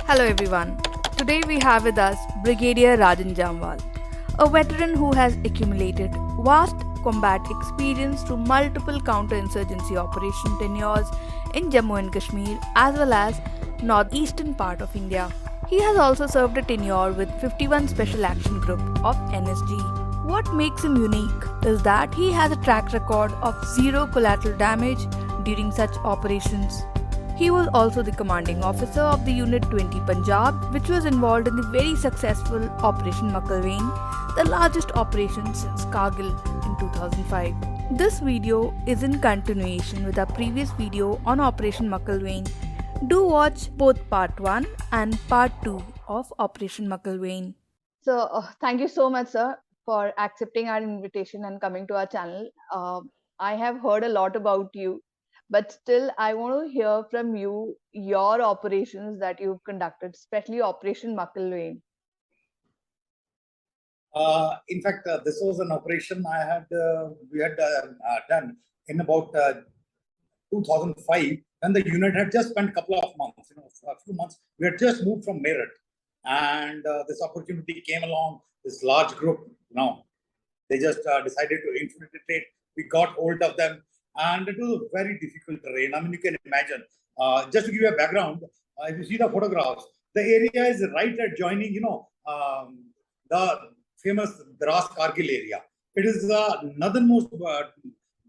Hello everyone. Today we have with us Brigadier Rajan Jamwal, a veteran who has accumulated vast combat experience through multiple counter-insurgency operation tenures in Jammu and Kashmir as well as northeastern part of India. He has also served a tenure with 51 Special Action Group of NSG. What makes him unique is that he has a track record of zero collateral damage during such operations. He was also the commanding officer of the Unit 20 Punjab, which was involved in the very successful Operation Makalwain, the largest operation since Kargil in 2005. This video is in continuation with our previous video on Operation Makalwain. Do watch both Part 1 and Part 2 of Operation Makalwain. So, thank you so much, sir, for accepting our invitation and coming to our channel. I have heard a lot about you, but still, I want to hear from you your operations that you've conducted, especially Operation Makalwain. In fact, this was an operation we had done in about 2005, when the unit had just spent a couple of months, a few months. We had just moved from Meerut, and this opportunity came along. This large group, they just decided to infiltrate. We got hold of them, and it was a very difficult terrain. I mean, you can imagine. Just to give you a background, if you see the photographs, the area is right adjoining, the famous Dras Kargil area. It is the northernmost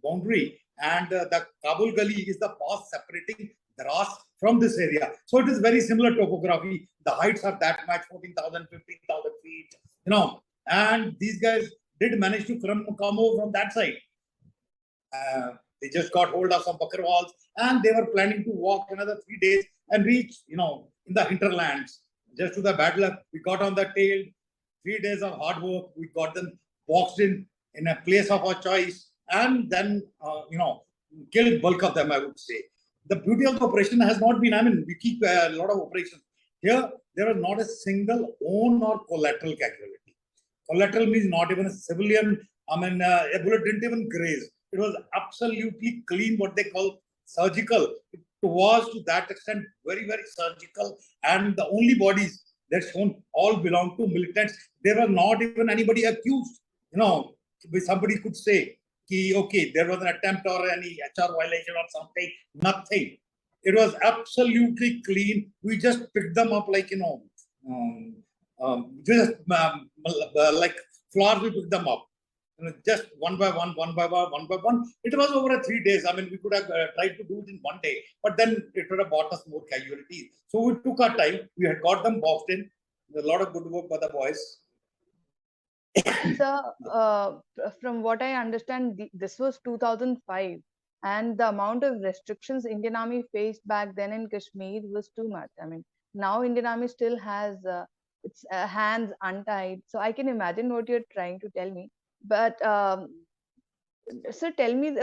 boundary, and the Kabul Gully is the pass separating Dras from this area. So it is very similar topography. The heights are that much, 14,000, 15,000 feet, and these guys did manage to come over from that side. They just got hold of some Bakarwals, and they were planning to walk another 3 days and reach, in the hinterlands. Just to the bad luck, we got on the tail. 3 days of hard work, we got them boxed in a place of our choice, and then, killed bulk of them, I would say. The beauty of the operation has not been, we keep a lot of operations. Here, there was not a single own or collateral casualty. Collateral means not even a civilian, a bullet didn't even graze. It was absolutely clean, what they call surgical. It was to that extent very, very surgical, and the only bodies that shown all belong to militants. There was not even anybody accused. Somebody could say, okay, there was an attempt or any HR violation or something. Nothing. It was absolutely clean. We just picked them up like, like flowers, we picked them up. Just one by one. It was over 3 days. We could have tried to do it in 1 day, but then it would have bought us more casualties. So we took our time. We had got them boxed in. A lot of good work by the boys. So, from what I understand, this was 2005, and the amount of restrictions Indian Army faced back then in Kashmir was too much. Now Indian Army still has its hands untied. So I can imagine what you're trying to tell me. But so tell me,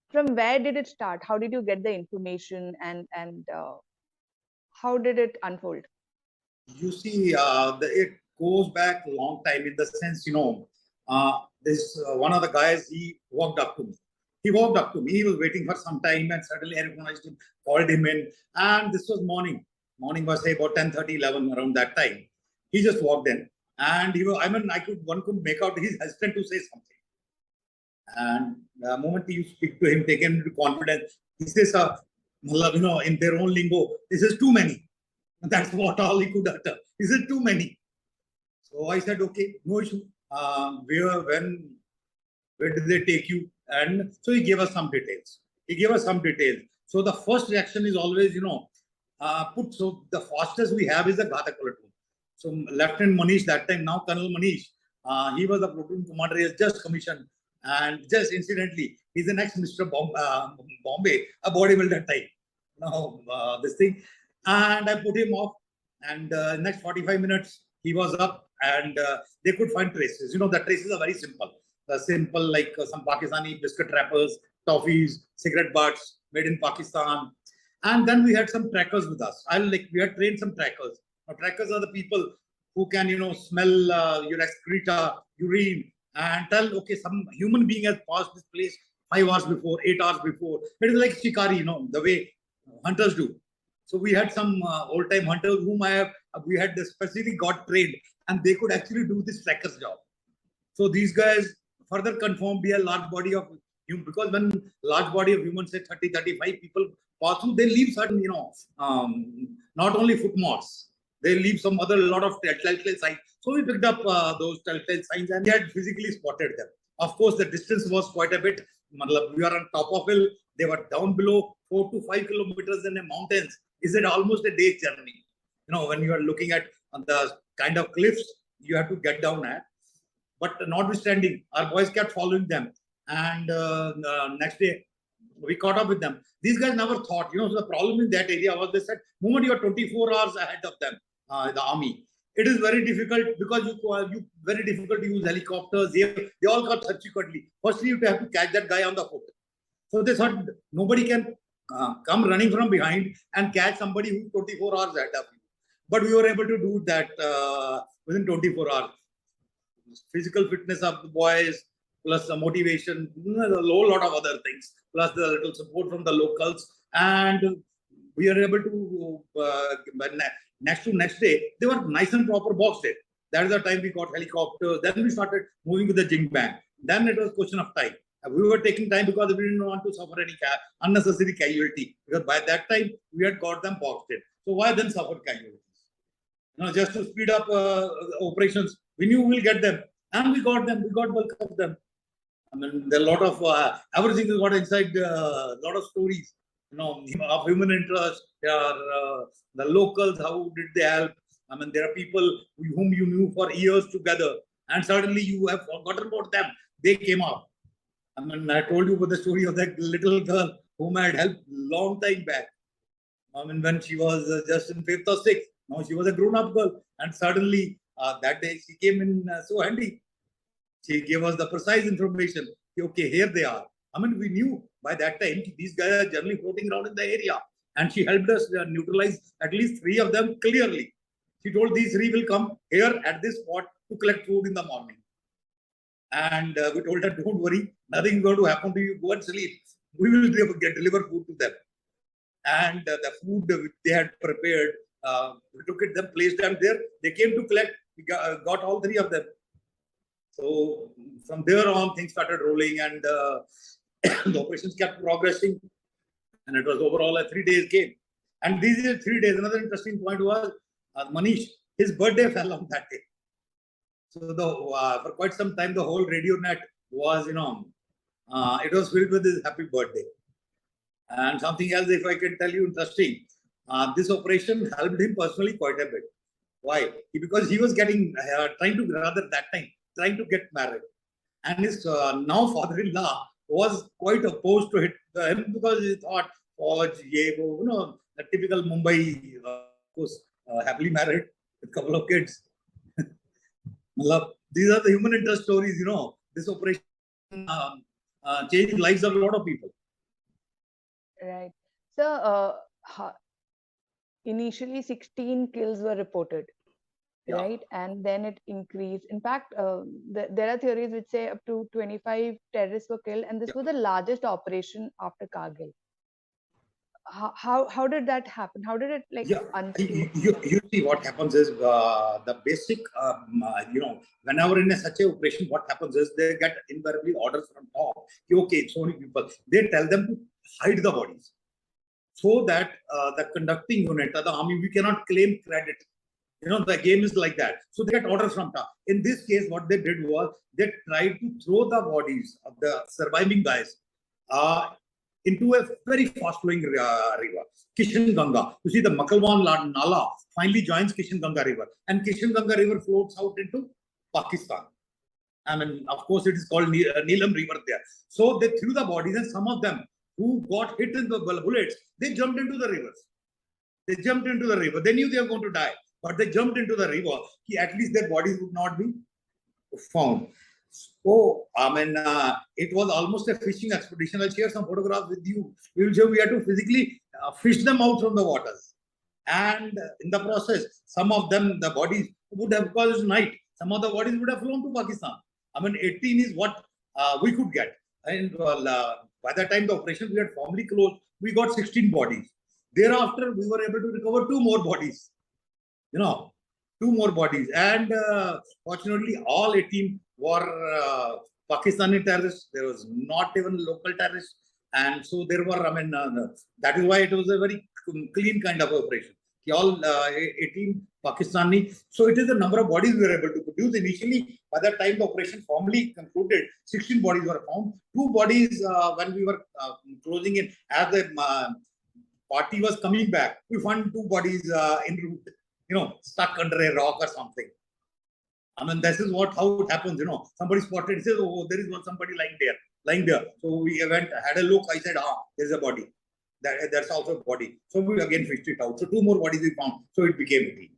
from where did it start? How did you get the information, and how did it unfold? You see, it goes back a long time, in the sense, this one of the guys, he walked up to me. He was waiting for some time, and suddenly I recognized him, called him in, and this was morning. Morning was, say, about 10:30, 11, around that time. He just walked in, and one could make out he's hesitant to say something. And the moment you speak to him, take him into confidence, he says, in their own lingo, this is too many. That's what all he could utter. He said, too many. So I said, okay, no issue. Where did they take you? And so he gave us some details. So the first reaction is always, so the fastest we have is the Ghatak platoon. So Lieutenant Manish, that time, now Colonel Manish, he was the platoon commander. He has just commissioned. And just incidentally, he's the next Mr. Bombay, a bodybuilder type. This thing. And I put him off. And next 45 minutes, he was up, and they could find traces. The traces are very simple. Like some Pakistani biscuit wrappers, toffees, cigarette butts made in Pakistan. And then we had some trackers with us. We had trained some trackers. Now, trackers are the people who can, smell your excreta, urine, and tell, okay, some human being has passed this place 5 hours before, 8 hours before. It is like shikari, the way hunters do. So we had some old-time hunters whom we had specifically got trained, and they could actually do this tracker's job. So these guys further confirmed be a large body of human, because when large body of humans, say 30, 35 people pass through, they leave certain, not only footmarks, they leave some other lot of telltale signs. So we picked up those telltale signs and we had physically spotted them. Of course, the distance was quite a bit. We are on top of hill, they were down below 4 to 5 kilometers in the mountains. Is it almost a day's journey? When you are looking at the kind of cliffs you have to get down at. But notwithstanding, our boys kept following them. And next day, we caught up with them. These guys never thought, so the problem in that area was they said, moment you are 24 hours ahead of them, the army, it is very difficult because you very difficult to use helicopters. They all got subsequently. Firstly, you have to catch that guy on the foot. So they thought nobody can come running from behind and catch somebody who's 24 hours ahead of you. But we were able to do that within 24 hours. Physical fitness of the boys, plus the motivation, a whole lot of other things, plus the little support from the locals. And we are able to, next day, they were nice and proper boxed in. That is the time we got helicopters. Then we started moving with the jing bang. Then it was a question of time. We were taking time because we didn't want to suffer any unnecessary casualty. Because by that time, we had got them boxed in. So why then suffer casualties? Just to speed up operations, we knew we'll get them. And we got them. We got bulk of them. There are a lot of, everything is got inside a lot of stories, of human interest. There are the locals, how did they help? There are people whom you knew for years together, and suddenly you have forgotten about them. They came up. I told you about the story of that little girl whom I had helped long time back. When she was just in 5th or 6th, now she was a grown-up girl, and suddenly that day she came in so handy. She gave us the precise information. Okay, here they are. We knew by that time these guys are generally floating around in the area. And she helped us neutralize at least 3 of them clearly. She told these 3 will come here at this spot to collect food in the morning. And we told her, don't worry, nothing is going to happen to you. Go and sleep. We will deliver food to them. And the food they had prepared, we took it, them, placed them there. They came to collect. We got all 3 of them. So from there on, things started rolling, and the operations kept progressing. And it was overall a 3-day game. And these are 3 days. Another interesting point was Manish, his birthday fell on that day. So for quite some time, the whole radio net was, it was filled with his happy birthday. And something else, if I can tell you, interesting, this operation helped him personally quite a bit. Why? Because he was trying to get married. And his now father-in-law was quite opposed to him because he thought, the typical Mumbai, of course, happily married with a couple of kids. These are the human interest stories, This operation changed lives of a lot of people. Right. So, initially 16 kills were reported. Yeah. Right, and then it increased. In fact, there are theories which say up to 25 terrorists were killed, and this was the largest operation after Kargil. How did that happen? How did it unfold? You see, what happens is the basic, whenever in such an operation, what happens is they get invariably orders from top. Okay, so many people. They tell them to hide the bodies, so that the conducting unit of the army, we cannot claim credit. The game is like that. So they get orders from top. In this case, what they did was they tried to throw the bodies of the surviving guys into a very fast-flowing river, Kishan Ganga. You see, the Makalwain Nala finally joins Kishan Ganga River, and Kishan Ganga River floats out into Pakistan. Of course, it is called Neelam River there. So they threw the bodies, and some of them who got hit in the bullets, they jumped into the rivers. They jumped into the river. They knew they were going to die, but they jumped into the river. At least their bodies would not be found. So, it was almost a fishing expedition. I'll share some photographs with you. We will show we had to physically fish them out from the waters. And in the process, some of them, the bodies would have, because it's night, some of the bodies would have flown to Pakistan. 18 is what we could get. And by the time the operation we had formally closed, we got 16 bodies. Thereafter, we were able to recover 2 more bodies. 2 more bodies. And fortunately, all 18 were Pakistani terrorists. There was not even local terrorists. And so there were, that is why it was a very clean kind of operation. All 18 Pakistani. So it is the number of bodies we were able to produce. Initially, by the time the operation formally concluded, 16 bodies were found. 2 bodies when we were closing in, as the party was coming back, we found 2 bodies en route, stuck under a rock or something. This is how it happens, Somebody spotted, says, oh, there is somebody lying there. So we had a look. I said, there's a body. That's also a body. So we again fished it out. So 2 more bodies we found. So it became a team.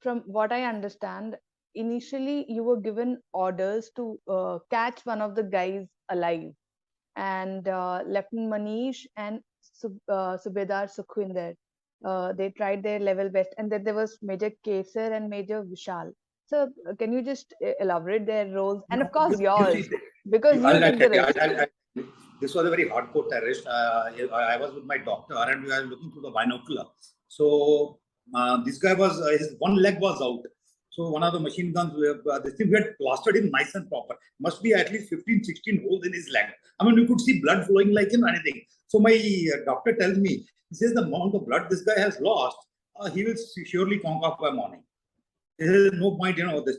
From what I understand, initially you were given orders to catch one of the guys alive, and Lieutenant Manish and Subedar Sukhwinder, they tried their level best, and then there was Major Kesar and Major Vishal. So can you just elaborate their roles, and of course yours, because you took the risk. This was a very hardcore terrorist. I was with my doctor and we were looking through the binocular. So this guy was, his one leg was out. So one of the machine guns, this thing, we had plastered him nice and proper. Must be at least 15, 16 holes in his leg. You could see blood flowing like anything. So my doctor tells me, he says the amount of blood this guy has lost, he will surely conk off by morning. There is no point, this.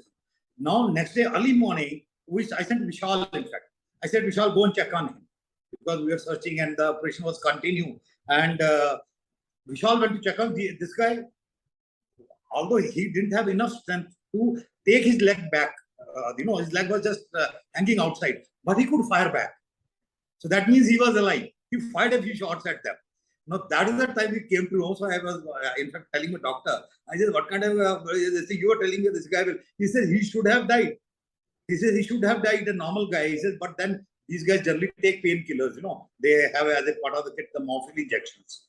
Now, next day, early morning, I sent Vishal, in fact. I said, Vishal, go and check on him. Because we were searching and the operation was continuing. And Vishal went to check on this guy. Although he didn't have enough strength to take his leg back. His leg was just hanging outside. But he could fire back. So that means he was alive. He fired a few shots at them. Now, that is the time we came to know. So I was, in fact, telling the doctor, I said, what kind of thing you were telling me this guy will? He said, he should have died. He says, he should have died, a normal guy. He says, but then these guys generally take painkillers, They have, as a part of the kit, the morphine injections.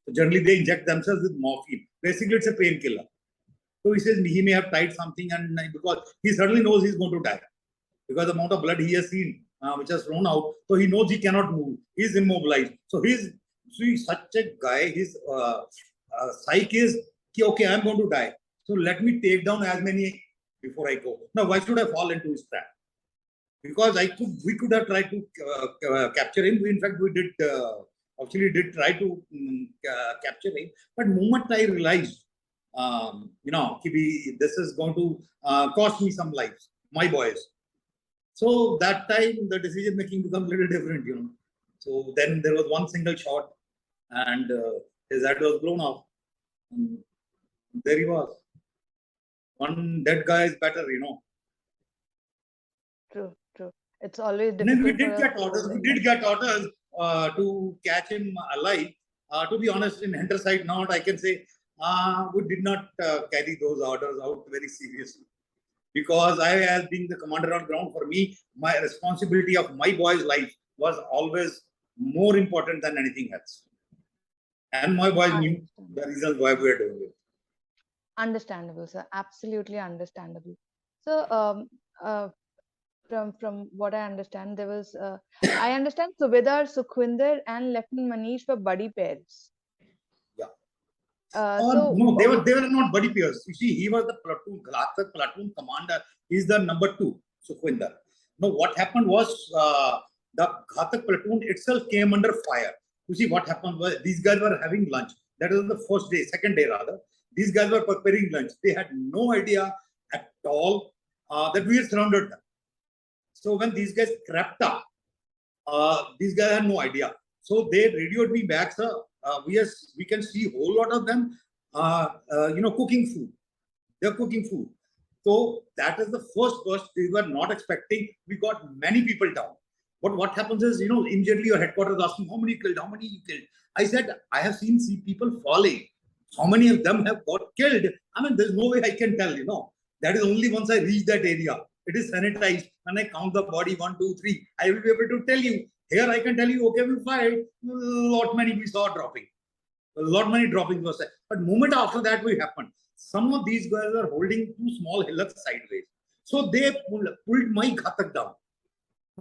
So generally, they inject themselves with morphine. Basically, it's a painkiller. So he says, he may have tried something, and because he certainly knows he's going to die. Because the amount of blood he has seen, which has flown out, so he knows he cannot move. He's immobilized. So he's such a guy, his psyche is, okay, I'm going to die. So let me take down as many before I go. Now, why should I fall into his trap? Because we could have tried to capture him. In fact, we did try to capture him. But the moment I realized, this is going to cost me some lives, my boys. So that time, the decision making becomes a little different, So then there was one single shot, and his head was blown off. And there he was. One dead guy is better, True. It's always difficult. We did get orders to catch him alive. To be honest, in hindsight, I can say we did not carry those orders out very seriously. Because I, as being the commander on ground, for me, my responsibility of my boy's life was always more important than anything else. And my boys knew the reasons why we were doing it. Understandable, sir. Absolutely understandable. So, from what I understand, there was, I understand Subedar Sukhwinder and Lieutenant Manish were buddy pairs. Yeah. No, they were not buddy pairs. You see, he was the platoon commander. He's the number 2, Sukhwinder. Now, what happened was the Ghatak platoon itself came under fire. You see, what happened was these guys were having lunch. That was the second day rather. These guys were preparing lunch. They had no idea at all that we had surrounded them. So when these guys crept up, these guys had no idea. So they radioed me back, sir. We can see a whole lot of them, cooking food. They're cooking food. So that is the first burst we were not expecting. We got many people down. But what happens is, immediately your headquarters asking, how many you killed? I said, I have seen people falling. How many of them have got killed? There's no way I can tell, That is only once I reach that area. It is sanitized. When I count the body, 1, 2, 3, I will be able to tell you. Here I can tell you, okay, we fired. A lot many we saw dropping. A lot many droppings were said. But moment after that we happened. Some of these guys are holding 2 small hillocks sideways. So they pulled my Ghatak down.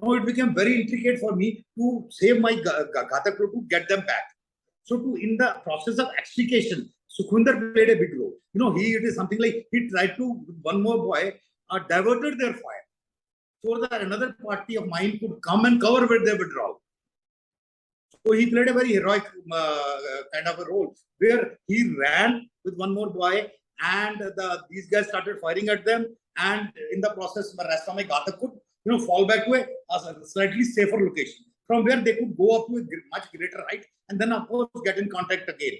Now it became very intricate for me to save my Ghatak crew, to get them back. So in the process of extrication, Sukhwinder played a big role. It is something like he tried to, one more boy, diverted their fire so that another party of mine could come and cover with their withdrawal. So he played a very heroic kind of a role where he ran with one more boy, and these guys started firing at them, and in the process, the rest of my Ghatak could fall back to a slightly safer location from where they could go up to a much greater height, and then of course get in contact again.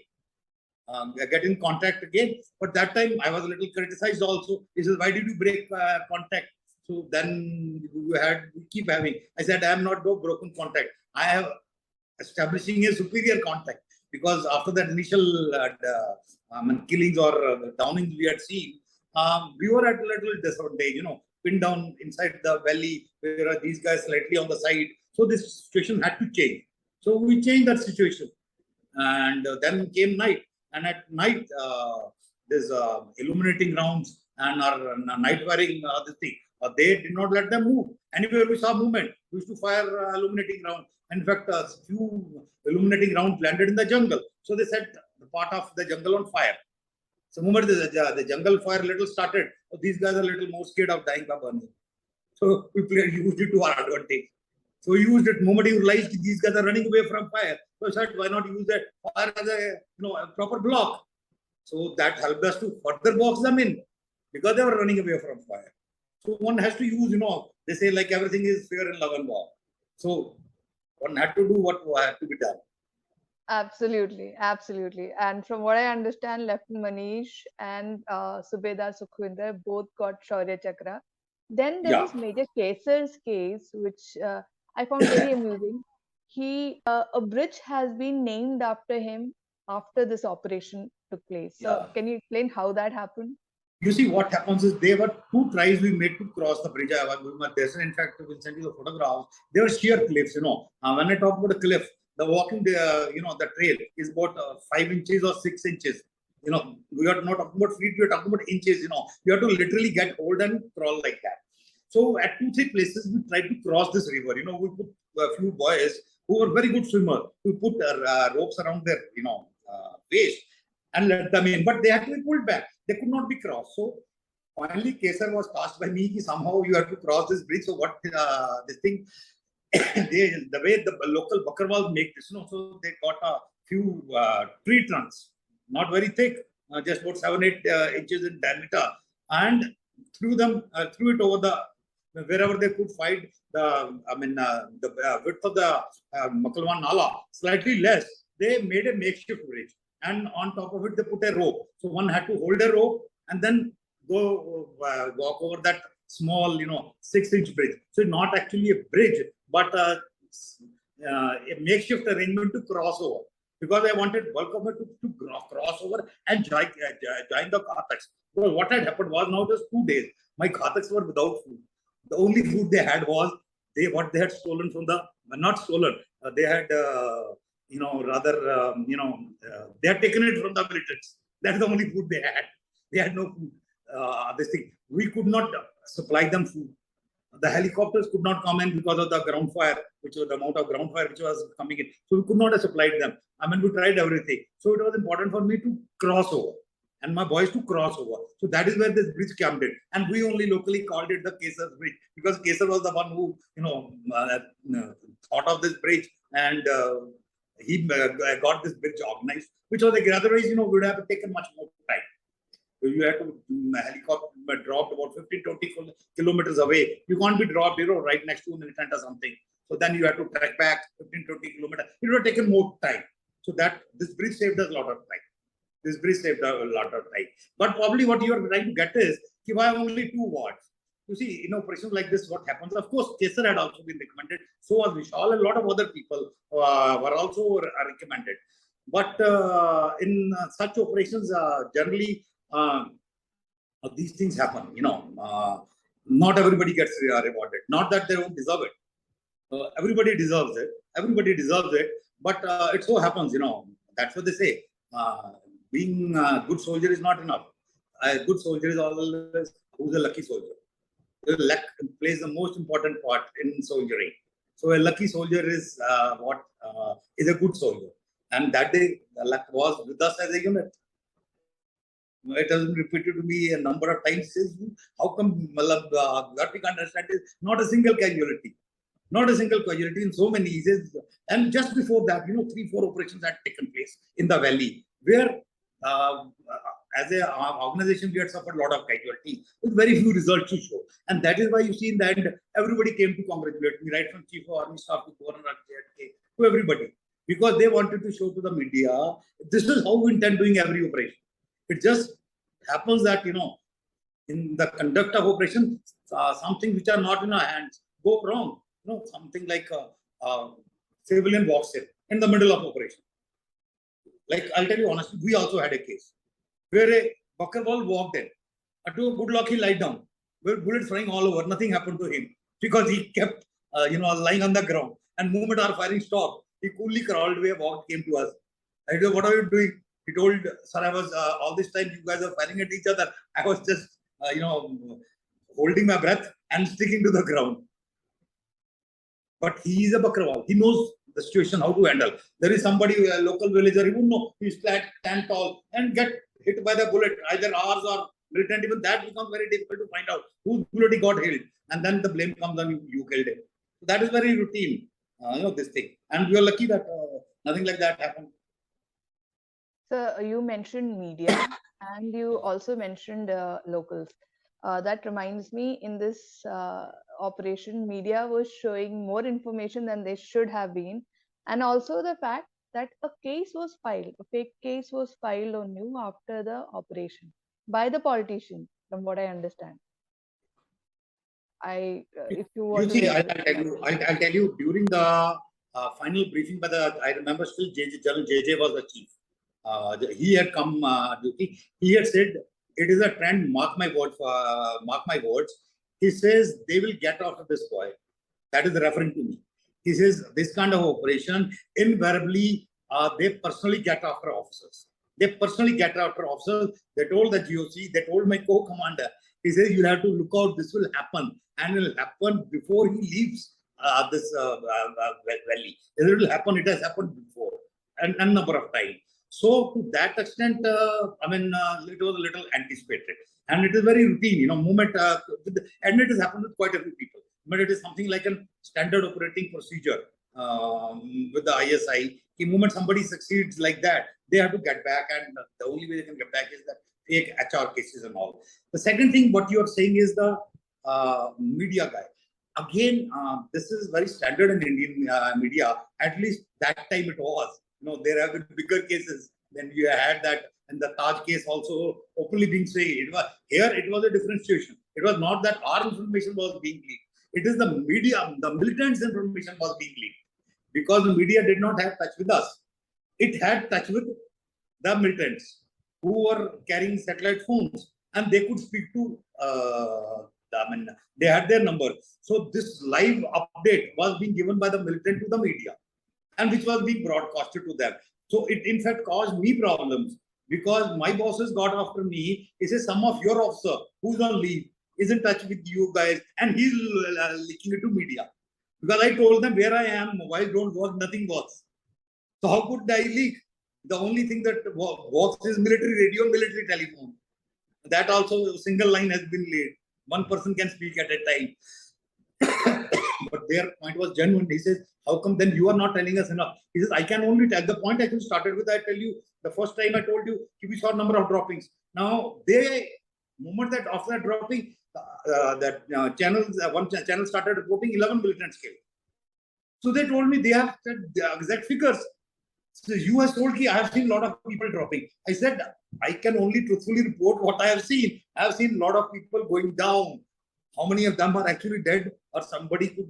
But that time I was a little criticized also. He says, why did you break contact? So then we keep having. I said, I am not broken contact. I have establishing a superior contact, because after that initial killings or downings we had seen, we were at a little disadvantage, pinned down inside the valley, where are these guys slightly on the side. So this situation had to change. So we changed that situation, and then came night. And at night, there's illuminating rounds and our night firing, this thing. They did not let them move. Anywhere we saw movement, we used to fire illuminating rounds. In fact, a few illuminating rounds landed in the jungle. So they set the part of the jungle on fire. So the moment the jungle fire little started, these guys are a little more scared of dying by burning. So we used it to our advantage. So we used it. The moment you realized these guys are running away from fire, so I said, why not use that fire as a proper block? So that helped us to further box them in, because they were running away from fire. So one has to use, they say like everything is fair in love and war. So one had to do what had to be done. Absolutely, absolutely. And from what I understand, Lieutenant Manish and Subedar Sukhwinder both got Shaurya Chakra. Then there was Major Kesar's case, which I found very amusing. A bridge has been named after him after this operation took place. So can you explain how that happened? You see, what happens is there were two tries we made to cross the bridge. In fact, we'll send you the photographs. There were sheer cliffs, when I talk about a cliff, the walking, the trail is about 5 inches or 6 inches. We are not talking about feet, we are talking about inches, You have to literally get hold and crawl like that. So at 2-3 places, we tried to cross this river. We put a few boys who were very good swimmers. We put ropes around their, waist and let them in. But they had to be pulled back. They could not be crossed. So finally, Kesar was tasked by me, somehow you have to cross this bridge. So what this thing, the way the local Bakarwal make this, so they got a few tree trunks, not very thick, just about 7-8 inches in diameter, and threw it over the wherever they could find the width of the Makalwain Nala slightly less. They made a makeshift bridge, and on top of it they put a rope. So one had to hold a rope and then go walk over that small, 6-inch bridge. So not actually a bridge, but a makeshift arrangement to cross over. Because I wanted bulk of it to cross over and join the Ghataks. Because what had happened was, now just 2 days, my Ghataks were without food. The only food they had was what they had stolen from not stolen. They had, they had taken it from the militants. That's the only food they had. They had no food. This thing, we could not supply them food. The helicopters could not come in because of the ground fire, which was the amount of ground fire which was coming in. So we could not have supplied them. We tried everything. So it was important for me to cross over and my boys to cross over. So that is where this bridge came in. And we only locally called it the Kesar Bridge, because Kesar was the one who, thought of this bridge, and he got this bridge organized, which was otherwise, would have taken much more time. You have to helicopter dropped about 15-20 kilometers away. You can't be dropped, right next to an elephant or something. So then you have to trek back 15-20 kilometers. It would have taken more time. So that this bridge saved us a lot of time. But probably what you are trying to get is, why only 2 wards? You see, in operations like this, what happens? Of course, Kesar had also been recommended. So was Vishal. A lot of other people were also recommended. But in such operations, generally, these things happen, not everybody gets rewarded. Not that they don't deserve it. Everybody deserves it. But it so happens, that's what they say. Being a good soldier is not enough. A good soldier is always who's a lucky soldier. luck plays the most important part in soldiering. So a lucky soldier is is a good soldier. And that day, the luck was with us as a unit. It has been repeated to me a number of times. Says, how come what we can understand is not a single casualty. Not a single casualty in so many years. And just before that, 3-4 operations had taken place in the valley, where as an organization, we had suffered a lot of casualties with very few results to show. And that is why you see in the end, everybody came to congratulate me, right from Chief of Army Staff to Governor to everybody, because they wanted to show to the media, this is how we intend doing every operation. It just happens that, in the conduct of operation, something which are not in our hands go wrong. Something like a civilian walks in the middle of operation. Like, I'll tell you honestly, we also had a case where a Bakarwal walked in. To a good luck, he lied down. Where bullets flying all over, nothing happened to him because he kept, lying on the ground. And moment our firing stopped, he coolly crawled away, came to us. I said, what are you doing? He told, sir, I was, all this time you guys are firing at each other. I was just, holding my breath and sticking to the ground. But he is a Bakarwal. He knows the situation, how to handle. There is somebody, a local villager, he won't know. He's flat, stand tall, and get hit by the bullet, either ours or militant. Even that becomes very difficult to find out whose bullet he got hit. And then the blame comes on you killed him. So that is very routine, this thing. And we are lucky that nothing like that happened. So you mentioned media and you also mentioned locals. That reminds me, in this operation, media was showing more information than they should have been. And also the fact that a case was filed, a fake case was filed on you after the operation by the politician, from what I understand. If you want You see, to I'll tell you, during the final briefing by I remember still General JJ was the chief. He had come duty. He had said, it is a trend, mark my words. He says, they will get after this boy. That is referring to me. He says, this kind of operation, invariably, they personally get after officers. They personally get after officers. They told the GOC, they told my co-commander, he says, you'll have to look out, this will happen. And it will happen before he leaves this valley. It will happen, it has happened before, and a number of times. So to that extent, it was a little anticipated. And it is very routine, moment, and it has happened with quite a few people. But it is something like a standard operating procedure with the ISI. The moment somebody succeeds like that, they have to get back, and the only way they can get back is that fake HR cases and all. The second thing, what you are saying is the media guy. Again, this is very standard in Indian media. At least that time it was. There have been bigger cases. Then you had that, and the Taj case also openly being said. It was a different situation. It was not that our information was being leaked. It is the media, the militants' information was being leaked, because the media did not have touch with us. It had touch with the militants who were carrying satellite phones, and they could speak to they had their number. So this live update was being given by the militant to the media, and which was being broadcasted to them. So it in fact caused me problems, because my bosses got after me. He says, some of your officer who's on leave is in touch with you guys, and he's leaking it to media. Because I told them where I am, mobile don't work, nothing works. So how could I leak? The only thing that works is military radio, military telephone. That also, a single line has been laid. One person can speak at a time. But their point was genuine. He says, how come then you are not telling us enough? He says, I can only tell. The point actually started with, I tell you, the first time I told you, we saw number of droppings. Now, moment that after that dropping, one channel started reporting 11 militants killed. So they told me they have said the exact figures. So you have told me I have seen a lot of people dropping. I said, I can only truthfully report what I have seen. I have seen a lot of people going down. How many of them are actually dead, or somebody could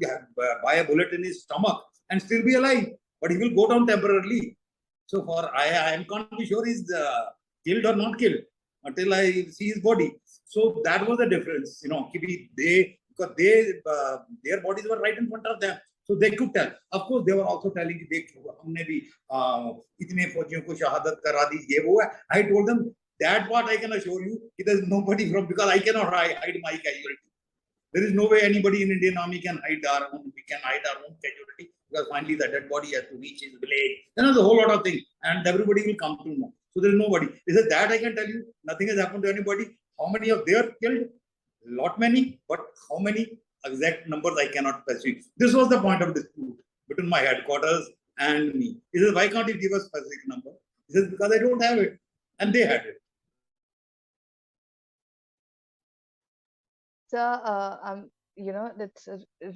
buy a bullet in his stomach and still be alive, but he will go down temporarily. So I can't be sure he's killed or not killed until I see his body. So that was the difference, because their bodies were right in front of them. So they could tell. Of course, they were also telling, I told them, that part I can assure you, there's nobody from, because I cannot hide my casualty. There is no way anybody in Indian Army can hide our own. We can hide our own casualty because finally the dead body has to reach his village. There's a whole lot of things, and everybody will come to know. So there is nobody. Is it that I can tell you? Nothing has happened to anybody. How many of they are killed? Lot many, but how many exact numbers I cannot specify. This was the point of dispute between my headquarters and me. He says, why can't you give a specific number? He says, because I don't have it, and they had it. So, that's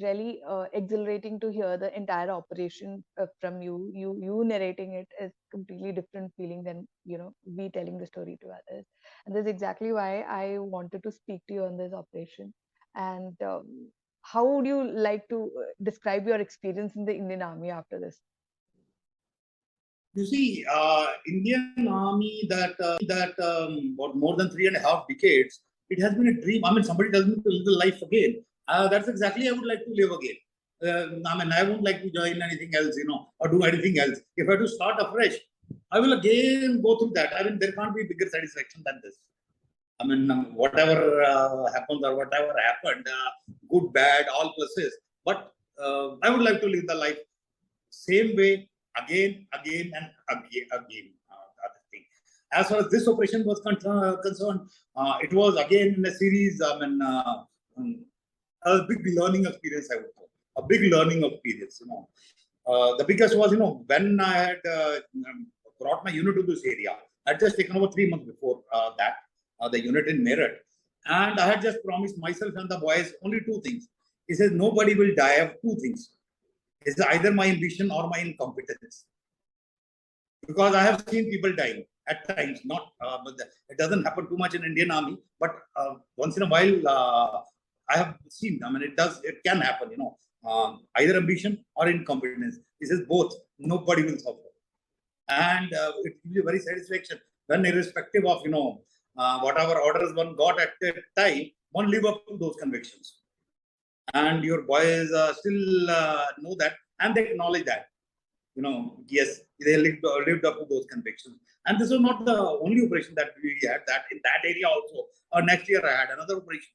really exhilarating to hear the entire operation from you. You narrating it is completely different feeling than we telling the story to others. And that's exactly why I wanted to speak to you on this operation. And how would you like to describe your experience in the Indian Army after this? You see, Indian Army about more than 3.5 decades, it has been a dream. I mean, somebody tells me to live the life again. That's exactly I would like to live again. I won't like to join anything else, or do anything else. If I have to start afresh, I will again go through that. I mean, there can't be bigger satisfaction than this. I mean, whatever happens or whatever happened, good, bad, all pluses. But I would like to live the life same way again and again. Other thing. As far as this operation was concerned, it was again in a series. A big learning experience, I would say. A big learning experience. The biggest was, when I had brought my unit to this area. I had just taken over 3 months before that, the unit in Meerut, and I had just promised myself and the boys only 2 things. He says, nobody will die of 2 things. It's either my ambition or my incompetence. Because I have seen people dying at times, but it doesn't happen too much in Indian Army, but once in a while, I have seen, it can happen, either ambition or incompetence. He says both, nobody will suffer. And it gives you very satisfaction when, irrespective of, whatever orders one got at that time, one live up to those convictions. And your boys still know that, and they acknowledge that. Yes, they lived up to those convictions. And this was not the only operation that we had. That in that area also. Next year I had another operation.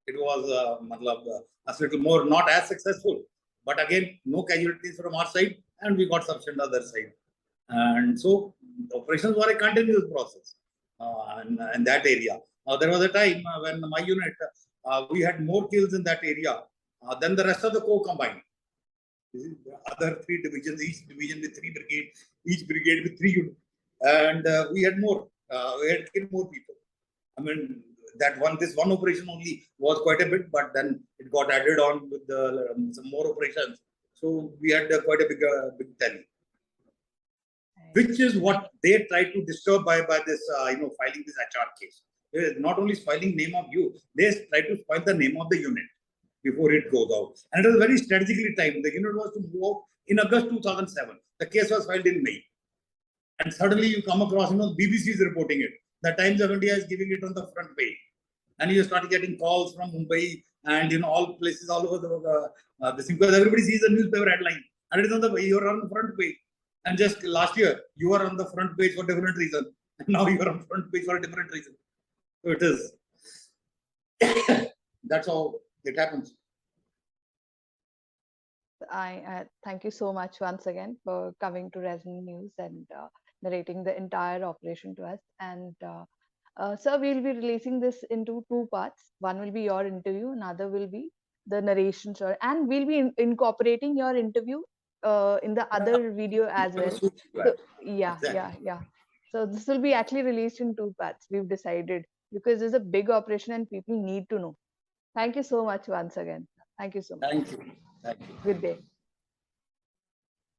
It was a little more, not as successful, but again, no casualties from our side, and we got sufficient other side. And so the operations were a continuous process in that area. There was a time when my unit, we had more kills in that area than the rest of the corps combined. The other 3 divisions, each division with 3 brigades, each brigade with 3 units, and we had more. We had killed more people. I mean, this one operation only was quite a bit, but then it got added on with some more operations. So we had quite a big tally. Which is what they try to disturb by this, filing this HR case. Not only filing name of you, they try to spoil the name of the unit before it goes out. And it was very strategically timed. The unit was to move out in August 2007. The case was filed in May. And suddenly you come across, BBC is reporting it. The Times of India is giving it on the front page. And you start getting calls from Mumbai and, all places all over because everybody sees the newspaper headline. And it is you're on the front page. And just last year, you were on the front page for different reason. And now you are on the front page for a different reason. So it is. That's how it happens. I thank you so much once again for coming to Resonant News and narrating the entire operation to us. And sir, we'll be releasing this into 2 parts. One will be your interview, another will be the narration, sir. And we'll be incorporating your interview in the other video as well. So, yeah. So this will be actually released in 2 parts. We've decided because it's a big operation and people need to know. Thank you so much once again. Thank you so much. Thank you. Good day.